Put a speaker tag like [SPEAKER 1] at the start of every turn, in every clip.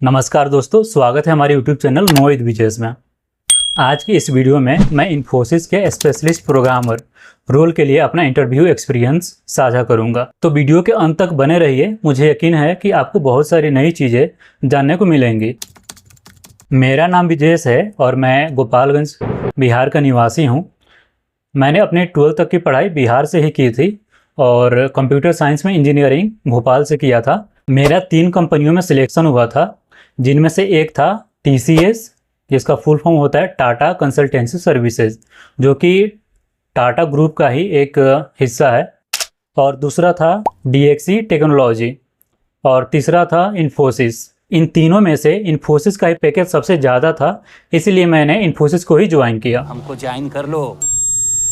[SPEAKER 1] नमस्कार दोस्तों, स्वागत है हमारे YouTube channel know with wages में। आज की इस वीडियो में मैं इन्फोसिस के स्पेशलिस्ट प्रोग्रामर रोल के लिए अपना इंटरव्यू एक्सपीरियंस साझा करूंगा। तो वीडियो के अंत तक बने रहिए, मुझे यकीन है कि आपको बहुत सारी नई चीज़ें जानने को मिलेंगी। मेरा नाम विजेस है और मैं गोपालगंज बिहार का निवासी हूँ। मैंने अपनी 12th तक की पढ़ाई बिहार से ही की थी और कंप्यूटर साइंस में इंजीनियरिंग भोपाल से किया था। मेरा 3 कंपनियों में सिलेक्शन हुआ था, जिनमें से एक था TCS, जिसका फुल फॉर्म होता है टाटा कंसल्टेंसी सर्विसेज, जो कि टाटा ग्रुप का ही एक हिस्सा है, और दूसरा था DXC टेक्नोलॉजी, और तीसरा था इन्फोसिस। इन तीनों में से इन्फोसिस का ही पैकेज सबसे ज़्यादा था, इसलिए मैंने इन्फोसिस को ही ज्वाइन किया।
[SPEAKER 2] हमको ज्वाइन कर लो।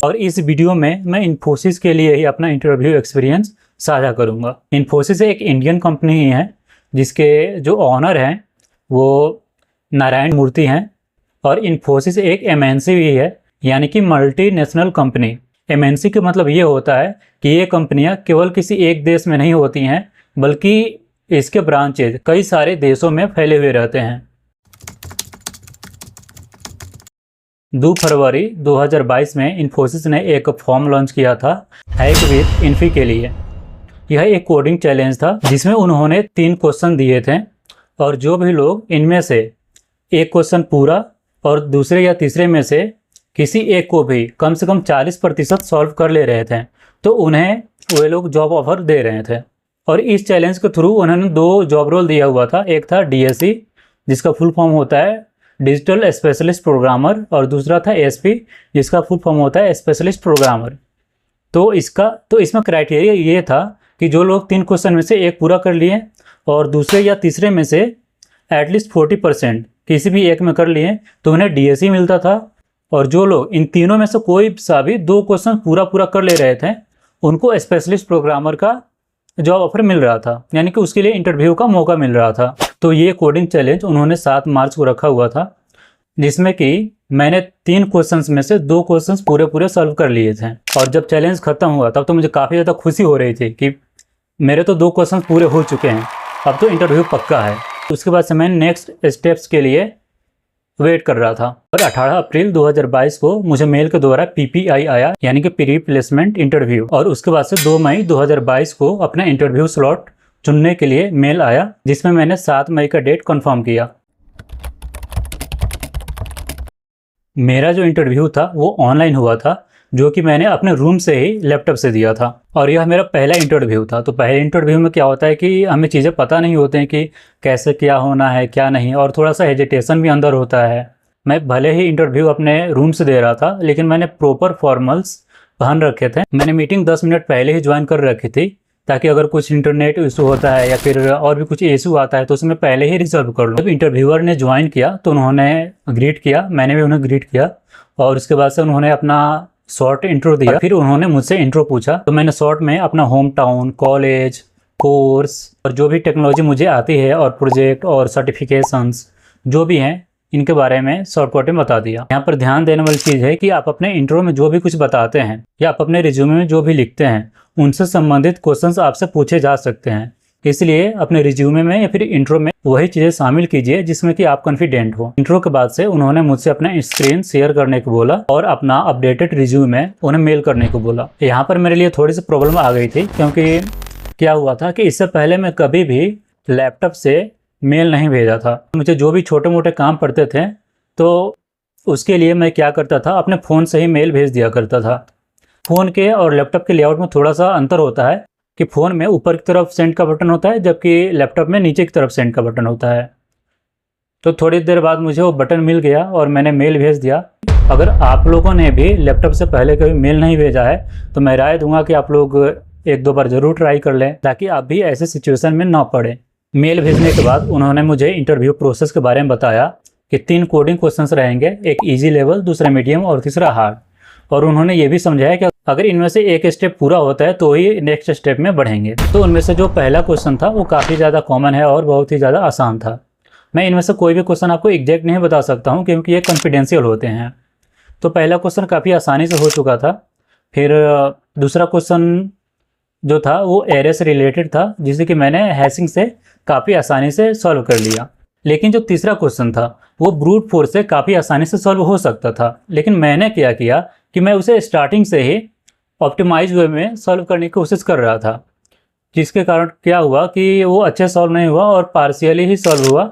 [SPEAKER 1] और इस वीडियो में मैं इन्फोसिस के लिए ही अपना इंटरव्यू एक्सपीरियंस साझा करूंगा। इन्फोसिस एक इंडियन कंपनी ही है, जिसके जो ऑनर हैं वो नारायण मूर्ति हैं, और इन्फोसिस एक MNC भी है, यानी कि मल्टीनेशनल कंपनी। MNC का मतलब ये होता है कि ये कंपनियां केवल किसी एक देश में नहीं होती हैं, बल्कि इसके ब्रांचेज कई सारे देशों में फैले हुए रहते हैं। 2 फरवरी 2022 में इन्फोसिस ने एक फॉर्म लॉन्च किया था हैक विद इन्फी के लिए। यह एक कोडिंग चैलेंज था, जिसमें उन्होंने 3 क्वेश्चन दिए थे, और जो भी लोग इनमें से एक क्वेश्चन पूरा और दूसरे या तीसरे में से किसी एक को भी कम से कम 40% सॉल्व कर ले रहे थे, तो उन्हें वे लोग जॉब ऑफर दे रहे थे। और इस चैलेंज के थ्रू उन्होंने 2 जॉब रोल दिया हुआ था। एक था DSC, जिसका फुल फॉर्म होता है डिजिटल स्पेशलिस्ट प्रोग्रामर, और दूसरा था SP, जिसका फुल फॉर्म होता है स्पेशलिस्ट प्रोग्रामर। तो इसमें क्राइटेरिया ये था कि जो लोग 3 क्वेश्चन में से एक पूरा कर लिए और दूसरे या तीसरे में से एटलीस्ट 40% किसी भी एक में कर लिए, तो उन्हें DSC मिलता था। और जो लोग इन तीनों में से कोई सा भी 2 क्वेश्चन पूरा कर ले रहे थे, उनको स्पेशलिस्ट प्रोग्रामर का जॉब ऑफर मिल रहा था, यानी कि उसके लिए इंटरव्यू का मौका मिल रहा था। तो ये कोडिंग चैलेंज उन्होंने 7 मार्च को रखा हुआ था, जिसमें कि मैंने 3 क्वेश्चंस में से 2 क्वेश्चंस पूरे सॉल्व कर लिए थे। और जब चैलेंज खत्म हुआ तब तो मुझे काफ़ी ज़्यादा खुशी हो रही थी कि मेरे तो 2 क्वेश्चंस पूरे हो चुके हैं, अब तो इंटरव्यू पक्का है। उसके बाद से मैं नेक्स्ट स्टेप्स के लिए वेट कर रहा था, और 18 अप्रैल 2022 को मुझे मेल के द्वारा PPI आया, यानी कि प्री प्लेसमेंट इंटरव्यू। और उसके बाद से 2 मई 2022 को अपना इंटरव्यू स्लॉट चुनने के लिए मेल आया, जिसमें मैंने 7 मई का डेट कंफर्म किया। मेरा जो इंटरव्यू था वो ऑनलाइन हुआ था, जो कि मैंने अपने रूम से ही लैपटॉप से दिया था, और यह मेरा पहला इंटरव्यू था। तो पहले इंटरव्यू में क्या होता है कि हमें चीज़ें पता नहीं होते हैं कि कैसे क्या होना है क्या नहीं, और थोड़ा सा हेजिटेशन भी अंदर होता है। मैं भले ही इंटरव्यू अपने रूम से दे रहा था, लेकिन मैंने प्रॉपर फॉर्मल्स पहन रखे थे। मैंने मीटिंग 10 मिनट पहले ही ज्वाइन कर रखी थी, ताकि अगर कुछ इंटरनेट इशू होता है या फिर और भी कुछ इशू आता है तो उसमें पहले ही रिजॉल्व कर लूँ। जब इंटरव्यूअर ने ज्वाइन किया तो उन्होंने ग्रीट किया, मैंने भी उन्हें ग्रीट किया, और उसके बाद से उन्होंने अपना शॉर्ट इंट्रो दिया। फिर उन्होंने मुझसे इंट्रो पूछा, तो मैंने शॉर्ट में अपना होम टाउन, कॉलेज, कोर्स और जो भी टेक्नोलॉजी मुझे आती है, और प्रोजेक्ट और सर्टिफिकेशंस जो भी हैं, इनके बारे में शॉर्टकट में बता दिया। यहाँ पर ध्यान देने वाली चीज़ है कि आप अपने इंट्रो में जो भी कुछ बताते हैं या आप अपने रिज्यूमे में जो भी लिखते हैं, उनसे संबंधित क्वेश्चंस आपसे पूछे जा सकते हैं। इसलिए अपने रिज्यूमे में या फिर इंट्रो में वही चीज़ें शामिल कीजिए जिसमें कि आप कॉन्फिडेंट हो। इंट्रो के बाद से उन्होंने मुझसे अपना स्क्रीन शेयर करने को बोला और अपना अपडेटेड रिज्यूमे उन्हें मेल करने को बोला। यहाँ पर मेरे लिए थोड़ी सी प्रॉब्लम आ गई थी, क्योंकि क्या हुआ था कि इससे पहले मैं कभी भी लैपटॉप से मेल नहीं भेजा था। मुझे जो भी छोटे मोटे काम पड़ते थे तो उसके लिए मैं क्या करता था, अपने फ़ोन से ही मेल भेज दिया करता था। फ़ोन के और लैपटॉप के लेआउट में थोड़ा सा अंतर होता है कि फ़ोन में ऊपर की तरफ सेंड का बटन होता है, जबकि लैपटॉप में नीचे की तरफ सेंड का बटन होता है। तो थोड़ी देर बाद मुझे वो बटन मिल गया और मैंने मेल भेज दिया। अगर आप लोगों ने भी लैपटॉप से पहले कभी मेल नहीं भेजा है तो मैं राय दूंगा कि आप लोग 1-2 बार ज़रूर ट्राई कर लें, ताकि आप भी ऐसे सिचुएशन में ना पड़े। मेल भेजने के बाद उन्होंने मुझे इंटरव्यू प्रोसेस के बारे में बताया कि 3 कोडिंग क्वेश्चंस रहेंगे, एक ईजी लेवल, दूसरा मीडियम और तीसरा हार्ड। और उन्होंने ये भी समझाया कि अगर इनमें से एक स्टेप पूरा होता है तो ही नेक्स्ट स्टेप में बढ़ेंगे। तो उनमें से जो पहला क्वेश्चन था वो काफ़ी ज़्यादा कॉमन है और बहुत ही ज़्यादा आसान था। मैं इनमें से कोई भी क्वेश्चन आपको एग्जैक्ट नहीं बता सकता हूँ, क्योंकि ये कॉन्फिडेंशियल होते हैं। तो पहला क्वेश्चन काफ़ी आसानी से हो चुका था। फिर दूसरा क्वेश्चन जो था वो एरे से रिलेटेड था, जिसे कि मैंने हैशिंग से काफ़ी आसानी से सॉल्व कर लिया। लेकिन जो तीसरा क्वेश्चन था वो ब्रूट फोर्स से काफ़ी आसानी से सॉल्व हो सकता था, लेकिन मैंने क्या किया कि मैं उसे स्टार्टिंग से ही ऑप्टिमाइज वे में सॉल्व करने की कोशिश कर रहा था, जिसके कारण क्या हुआ कि वो अच्छे सॉल्व नहीं हुआ और पार्शियली ही सॉल्व हुआ,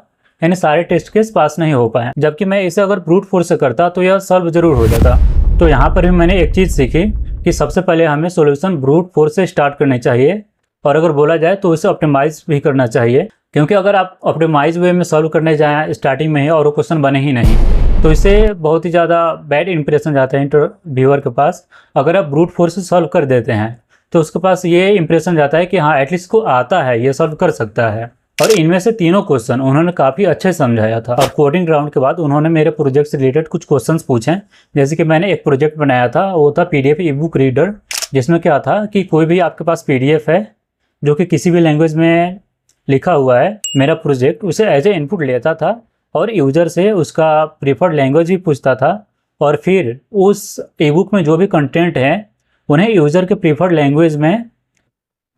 [SPEAKER 1] यानी सारे टेस्ट केस पास नहीं हो पाए। जबकि मैं इसे अगर ब्रूट फोर्स से करता तो यह सॉल्व जरूर हो जाता। तो यहाँ पर भी मैंने एक चीज़ सीखी कि सबसे पहले हमें सॉल्यूशन ब्रूट फोर्स से स्टार्ट करनी चाहिए, और अगर बोला जाए तो इसे ऑप्टिमाइज भी करना चाहिए, क्योंकि अगर आप ऑप्टिमाइज वे में सॉल्व करने जाएँ स्टार्टिंग में ही और वो क्वेश्चन बने ही नहीं तो इससे बहुत ही ज़्यादा बैड इंप्रेशन जाता है इंटरव्यूअर के पास। अगर आप ब्रूट फोर्स से सॉल्व कर देते हैं तो उसके पास ये इंप्रेशन जाता है कि हाँ एटलीस्ट को आता है, ये सॉल्व कर सकता है। और इनमें से तीनों क्वेश्चन उन्होंने काफ़ी अच्छे समझाया था। और कोडिंग राउंड के बाद उन्होंने मेरे प्रोजेक्ट से रिलेटेड कुछ क्वेश्चंस पूछे, जैसे कि मैंने एक प्रोजेक्ट बनाया था, वो था PDF ई बुक रीडर, जिसमें क्या था कि कोई भी आपके पास PDF है जो कि किसी भी लैंग्वेज में लिखा हुआ है, मेरा प्रोजेक्ट उसे एज ए इनपुट लेता था और यूज़र से उसका प्रीफर्ड लैंग्वेज भी पूछता था, और फिर उस ई बुक में जो भी कंटेंट है उन्हें यूज़र के प्रीफर्ड लैंग्वेज में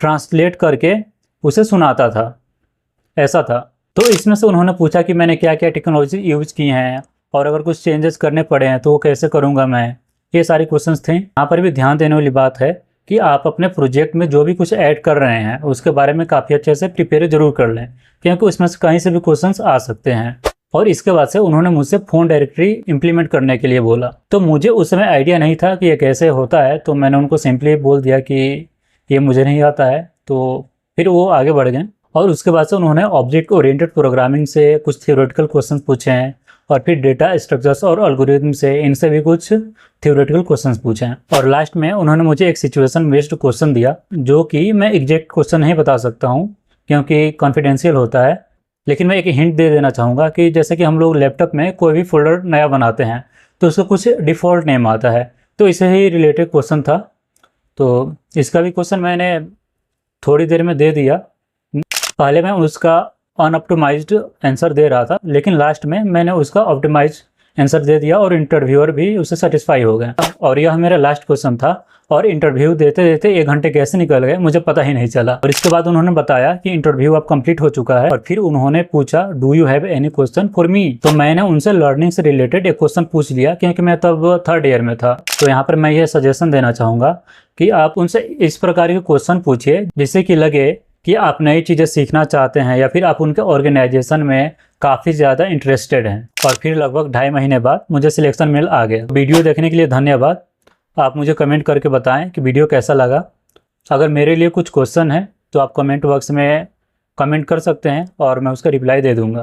[SPEAKER 1] ट्रांसलेट करके उसे सुनाता था, ऐसा था। तो इसमें से उन्होंने पूछा कि मैंने क्या क्या टेक्नोलॉजी यूज़ की हैं और अगर कुछ चेंजेस करने पड़े हैं तो वो कैसे करूँगा मैं, ये सारे क्वेश्चंस थे। यहाँ पर भी ध्यान देने वाली बात है कि आप अपने प्रोजेक्ट में जो भी कुछ ऐड कर रहे हैं उसके बारे में काफ़ी अच्छे से प्रिपेयर जरूर कर लें, क्योंकि उसमें से कहीं से भी क्वेश्चंस आ सकते हैं। और इसके बाद से उन्होंने मुझसे फ़ोन डायरेक्टरी इंप्लीमेंट करने के लिए बोला, तो मुझे उस समय आइडिया नहीं था कि ये कैसे होता है, तो मैंने उनको सिंपली बोल दिया कि ये मुझे नहीं आता है। तो फिर वो आगे बढ़ गए और उसके बाद से उन्होंने ऑब्जेक्ट ओरिएंटेड प्रोग्रामिंग से कुछ थियोरेटिकल क्वेश्चन पूछे हैं, और फिर डेटा स्ट्रक्चर्स और एल्गोरिथम से, इनसे भी कुछ थियोरेटिकल क्वेश्चंस पूछे हैं। और लास्ट में उन्होंने मुझे एक सिचुएशन बेस्ड क्वेश्चन दिया, जो कि मैं एग्जैक्ट क्वेश्चन नहीं बता सकता हूँ क्योंकि कॉन्फिडेंशियल होता है, लेकिन मैं एक हिंट दे देना चाहूँगा कि जैसे कि हम लोग लैपटॉप में कोई भी फोल्डर नया बनाते हैं तो उसका कुछ डिफ़ॉल्ट नेम आता है, तो इससे ही रिलेटेड क्वेश्चन था। तो इसका भी क्वेश्चन मैंने थोड़ी देर में दे दिया। पहले मैं उसका अनऑप्टिमाइज्ड आंसर दे रहा था, लेकिन लास्ट में मैंने उसका ऑप्टिमाइज्ड आंसर दे दिया और इंटरव्यूअर भी उससे सेटिस्फाई हो गए। और यह मेरा लास्ट क्वेश्चन था, और इंटरव्यू देते देते 1 घंटे कैसे निकल गए मुझे पता ही नहीं चला। और इसके बाद उन्होंने बताया कि इंटरव्यू अब कंप्लीट हो चुका है, और फिर उन्होंने पूछा do you have any question for me. तो मैंने उनसे लर्निंग से रिलेटेड एक क्वेश्चन पूछ लिया, क्योंकि मैं तब 3rd ईयर में था। तो यहाँ पर मैं ये सजेशन देना चाहूँगा कि आप उनसे इस प्रकार के क्वेश्चन पूछिए जिससे कि लगे कि आप नई चीज़ें सीखना चाहते हैं, या फिर आप उनके ऑर्गेनाइजेशन में काफ़ी ज़्यादा इंटरेस्टेड हैं। और फिर लगभग 2.5 महीने बाद मुझे सिलेक्शन मेल आ गया। वीडियो देखने के लिए धन्यवाद। आप मुझे कमेंट करके बताएं कि वीडियो कैसा लगा। अगर मेरे लिए कुछ क्वेश्चन है तो आप कमेंट बॉक्स में कमेंट कर सकते हैं और मैं उसका रिप्लाई दे दूँगा।